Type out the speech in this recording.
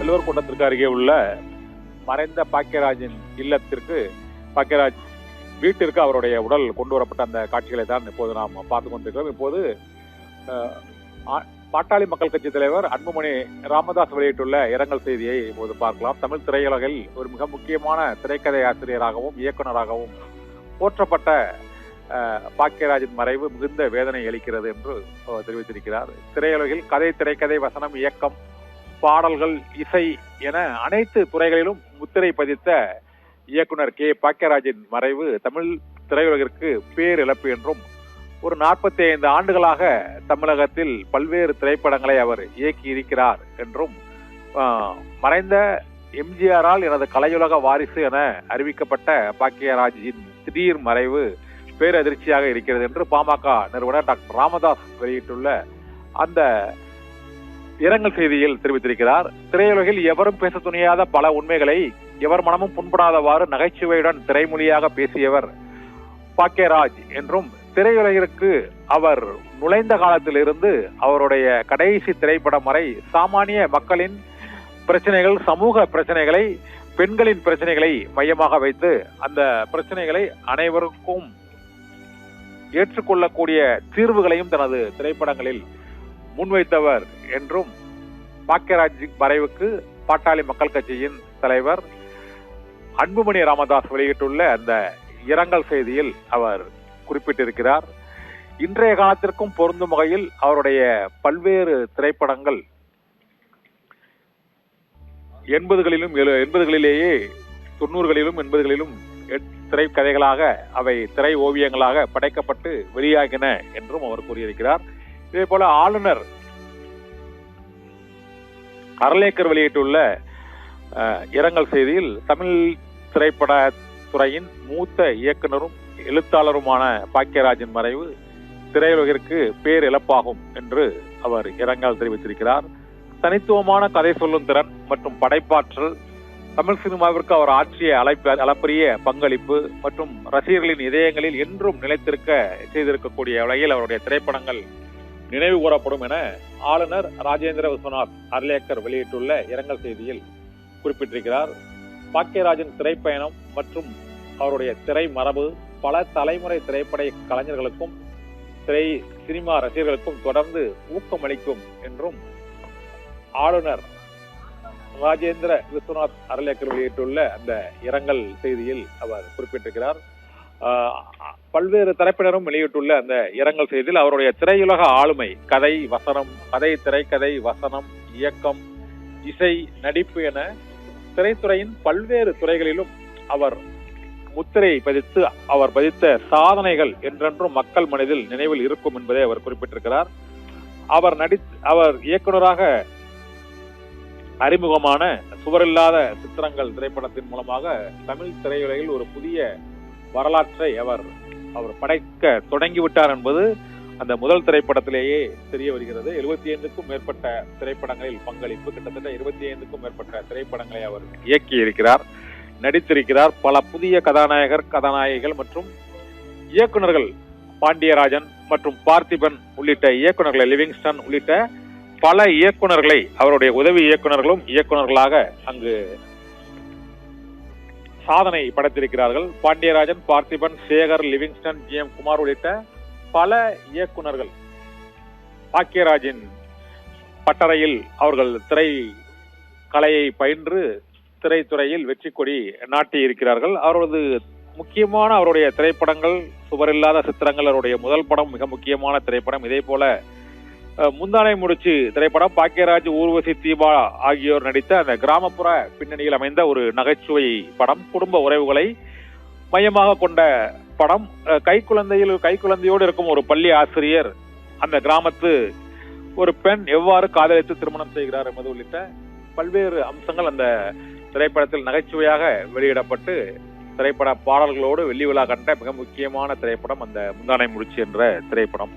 செல்வர் கூட்டத்திற்கு அருகே உள்ள மறைந்த பாக்கியராஜின் இல்லத்திற்கு, பாக்கியராஜ் வீட்டிற்கு அவருடைய உடல் கொண்டு வரப்பட்ட அந்த காட்சிகளை தான் இப்போது நாம் பார்த்துக் கொண்டிருக்கிறோம். இப்போது பாட்டாளி மக்கள் கட்சி தலைவர் அன்புமணி ராமதாஸ் வெளியிட்டுள்ள இரங்கல் செய்தியை இப்போது பார்க்கலாம். தமிழ் திரையுலகில் ஒரு மிக முக்கியமான திரைக்கதை ஆசிரியராகவும் இயக்குநராகவும் போற்றப்பட்ட பாக்கியராஜின் மறைவு மிகுந்த வேதனை அளிக்கிறது என்று தெரிவித்திருக்கிறார். திரையுலகில் கதை, திரைக்கதை, வசனம், இயக்கம், பாடல்கள், இசை என அனைத்து துறைகளிலும் முத்திரை பதித்த இயக்குனர் கே பாக்கியராஜின் மறைவு தமிழ் திரையுலகிற்கு பேரிழப்பு என்றும், ஒரு 45 ஆண்டுகளாக தமிழகத்தில் பல்வேறு திரைப்படங்களை அவர் இயக்கி இருக்கிறார் என்றும், மறைந்த எம்ஜிஆரால் எனது கலையுலக வாரிசு என அறிவிக்கப்பட்ட பாக்கியராஜின் திடீர் மறைவு பேரதிர்ச்சியாக இருக்கிறது என்று பாமக நிறுவனர் டாக்டர் ராமதாஸ் வெளியிட்டுள்ள அந்த இரங்கல் செய்தியில் தெரிவித்திருக்கிறார். திரையுலகில் எவரும் பேச துணியாத பல உண்மைகளை எவர் மனமும் புண்படாதவாறு நகைச்சுவையுடன் திரைமொழியாக பேசியவர் பாக்கியராஜ் என்றும், திரையுலகிற்கு அவர் நுழைந்த காலத்திலிருந்து அவருடைய கடைசி திரைப்படம் வரை சாமானிய மக்களின் பிரச்சனைகள், சமூக பிரச்சனைகளை, பெண்களின் பிரச்சனைகளை மையமாக வைத்து அந்த பிரச்சனைகளை அனைவருக்கும் ஏற்றுக்கொள்ளக்கூடிய தீர்வுகளையும் தனது திரைப்படங்களில் முன்வைத்தவர் என்றும், பாக்கியராஜ் மறைவுக்கு பாட்டாளி மக்கள் கட்சியின் தலைவர் அன்புமணி ராமதாஸ் வெளியிட்டுள்ள அந்த இரங்கல் செய்தியில் அவர் குறிப்பிட்டிருக்கிறார். இன்றைய காலத்திற்கும் பொருந்தும் வகையில் அவருடைய பல்வேறு திரைப்படங்கள் 80களிலேயே 90களிலும் 80களிலும் திரைக்கதைகளாக, அவை திரை ஓவியங்களாக படைக்கப்பட்டு வெளியாகின என்றும் அவர் கூறியிருக்கிறார். இதே போல ஆளுநர் அர்லேக்கர் வெளியிட்டுள்ள இரங்கல் செய்தியில் தமிழ் திரைப்பட துறையின் மூத்த இயக்குனரும் எழுத்தாளருமான பாக்கியராஜின் மறைவு திரையுலகிற்கு பேரிழப்பாகும் என்று அவர் இரங்கல் தெரிவித்திருக்கிறார். தனித்துவமான கதை சொல்லும் திறன் மற்றும் படைப்பாற்றல், தமிழ் சினிமாவிற்கு அவர் ஆற்றிய அளப்பரிய பங்களிப்பு மற்றும் ரசிகர்களின் இதயங்களில் என்றும் நிலைத்திருக்க செய்திருக்கக்கூடிய வகையில் அவருடைய திரைப்படங்கள் நினைவு கூறப்படும் என ஆளுநர் ராஜேந்திர விஸ்வநாத் அர்லேக்கர் வெளியிட்டுள்ள இரங்கல் செய்தியில் குறிப்பிட்டிருக்கிறார். பாக்கியராஜின் திரைப்பயணம் மற்றும் அவருடைய திரை மரபு பல தலைமுறை திரைப்பட கலைஞர்களுக்கும் சினிமா ரசிகர்களுக்கும் தொடர்ந்து ஊக்கமளிக்கும் என்றும் ஆளுநர் ராஜேந்திர விஸ்வநாத் அர்லேக்கர் வெளியிட்டுள்ள அந்த இரங்கல் செய்தியில் அவர் குறிப்பிட்டிருக்கிறார். பல்வேறு தரப்பினரும் வெளியிட்டுள்ள அந்த இரங்கல் செய்தியில் அவருடைய திரையுலக ஆளுமை, கதை, திரைக்கதை, வசனம், இயக்கம், இசை, நடிப்பு என திரைத்துறையின் பல்வேறு துறைகளிலும் அவர் முத்திரை பதித்து அவர் பதித்த சாதனைகள் என்றென்றும் மக்கள் மனதில் நினைவில் இருக்கும் என்பதை அவர் குறிப்பிட்டிருக்கிறார். அவர் இயக்குநராக அறிமுகமான சுவரில்லாத சித்திரங்கள் திரைப்படத்தின் மூலமாக தமிழ் திரையுலகில் ஒரு புதிய வரலாற்றை அவர் படைக்க தொடங்கிவிட்டார் என்பது அந்த முதல் திரைப்படத்திலேயே தெரிய வருகிறது. 75க்கும் மேற்பட்ட திரைப்படங்களில் பங்களிப்பு, கிட்டத்தட்ட 25க்கும் மேற்பட்ட திரைப்படங்களை அவர் இயக்கி இருக்கிறார், நடித்திருக்கிறார். பல புதிய கதாநாயகிகள் மற்றும் இயக்குநர்கள், பாண்டியராஜன் மற்றும் பார்த்திபன் உள்ளிட்ட இயக்குநர்களை, லிவிங்ஸ்டன் உள்ளிட்ட பல இயக்குநர்களை அவருடைய உதவி இயக்குநர்களாக அங்கு சாதனை படைத்திருக்கிறார்கள். பாண்டியராஜன், பார்த்திபன், சேகர், லிவிங்ஸ்டன், GM குமார் உள்ளிட்ட பல இயக்குநர்கள் பாக்கியராஜின் பட்டறையில் அவர்கள் திரை கலையை பயின்று திரைத்துறையில் வெற்றி கொடி நாட்டி இருக்கிறார்கள். அவருடைய திரைப்படங்கள் சுவரில்லாத சித்திரங்கள் அவருடைய முதல் படம், மிக முக்கியமான திரைப்படம். இதே போல முந்தானை முடிச்சு திரைப்படம், பாக்கியராஜ், ஊர்வசி, தீபா ஆகியோர் நடித்த அந்த கிராமப்புற பின்னணியில் அமைந்த ஒரு நகைச்சுவை படம், குடும்ப உறவுகளை மையமாக கொண்ட படம். கைக்குழந்தையோடு இருக்கும் ஒரு பள்ளி ஆசிரியர் அந்த கிராமத்து ஒரு பெண் எவ்வாறு காதலித்து திருமணம் செய்கிறார் என்பது உள்ளிட்ட பல்வேறு அம்சங்கள் அந்த திரைப்படத்தில் நகைச்சுவையாக வெளியிடப்பட்டு திரைப்பட பாடல்களோடு வெள்ளி விழா கண்ட மிக முக்கியமான திரைப்படம் அந்த முந்தானை முடிச்சு என்ற திரைப்படம்.